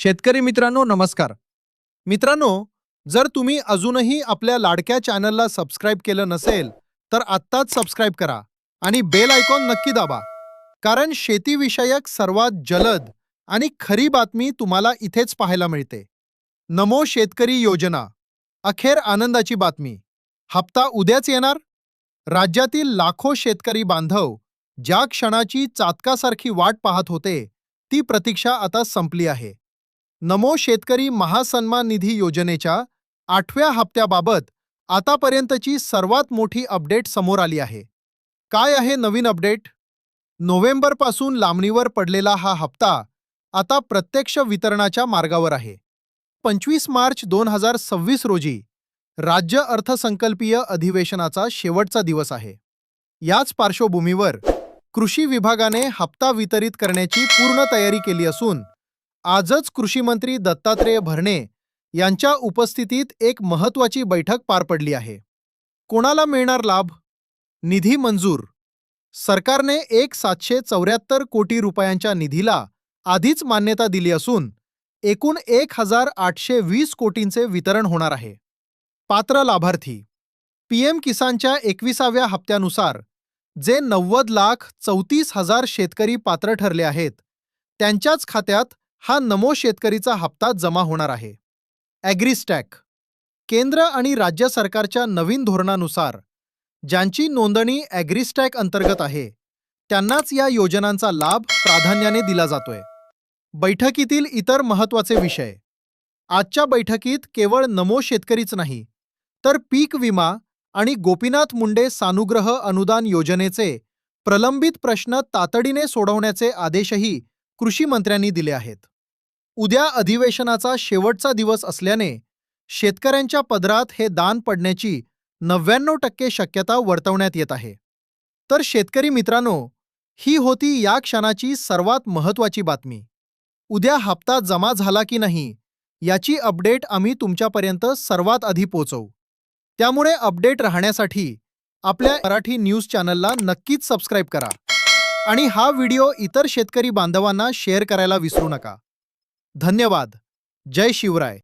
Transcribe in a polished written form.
शेतकरी मित्रांनो नमस्कार. मित्रांनो, जर तुम्ही अजूनही आपल्या लाडक्या चॅनलला सबस्क्राइब केलं नसेल, तर आत्ताच सबस्क्राइब करा आणि बेल आयकॉन नक्की दाबा. कारण शेतीविषयक सर्वात जलद आणि खरी बातमी तुम्हाला इथेच पाहायला मिळते. नमो शेतकरी योजना. अखेर आनंदाची बातमी. हप्ता उद्याच येणार? राज्यातील लाखो शेतकरी बांधव ज्या क्षणाची चातकासारखी वाट पाहत होते, ती प्रतीक्षा आता संपली आहे. नमो शेतकरी महासन्मान निधी योजनेच्या 8व्या हप्त्याबाबत आतापर्यंतची सर्वात मोठी अपडेट समोर आली आहे. काय आहे नवीन अपडेट? नोव्हेंबरपासून लांबणीवर पडलेला हा हप्ता आता प्रत्यक्ष वितरणाच्या मार्गावर आहे. 25 मार्च 2026 रोजी राज्य अर्थसंकल्पीय अधिवेशनाचा शेवटचा दिवस आहे. याच पार्श्वभूमीवर कृषी विभागाने हप्ता वितरित करण्याची पूर्ण तयारी केली असून आजच कृषी मंत्री दत्तात्रेय भरणे यांच्या उपस्थितीत एक महत्त्वाची बैठक पार पडली आहे. कोणाला मिळणार लाभ? निधी मंजूर. सरकारने 1,774 कोटी रुपयांच्या निधीला आधीच मान्यता दिली असून एकूण 1,820 कोटींचे वितरण होणार आहे. पात्र लाभार्थी. पीएम किसानच्या 21व्या हप्त्यानुसार जे 90,34,000 शेतकरी पात्र ठरले आहेत, त्यांच्याच खात्यात हा नमो शेतकरीचा हप्ता जमा होणार आहे. ॲग्रिस्टॅक. केंद्र आणि राज्य सरकारच्या नवीन धोरणानुसार ज्यांची नोंदणी ॲग्रिस्टॅक अंतर्गत आहे, त्यांनाच या योजनांचा लाभ प्राधान्याने दिला जातोय. बैठकीतील इतर महत्त्वाचे विषय. आजच्या बैठकीत केवळ नमो शेतकरीच नाही, तर पीक विमा आणि गोपीनाथ मुंडे सानुग्रह अनुदान योजनेचे प्रलंबित प्रश्न तातडीने सोडवण्याचे आदेशही कृषी मंत्र्यांनी दिले आहेत. उद्या अधिवेशनाचा शेवटचा दिवस असल्याने शेतकऱ्यांच्या पदरात हे दान पडण्याची 99% शक्यता वर्तवण्यात येत आहे. तर शेतकरी मित्रांनो, ही होती या क्षणाची सर्वात महत्त्वाची बातमी. उद्या हप्ता जमा झाला की नाही याची अपडेट आम्ही तुमच्यापर्यंत सर्वात आधी पोहोचवू. त्यामुळे अपडेट राहण्यासाठी आपल्या मराठी न्यूज चॅनलला नक्कीच सबस्क्राइब करा आणि हा व्हिडिओ इतर शेतकरी बांधवांना शेअर करायला विसरू नका. धन्यवाद. जय शिवराय.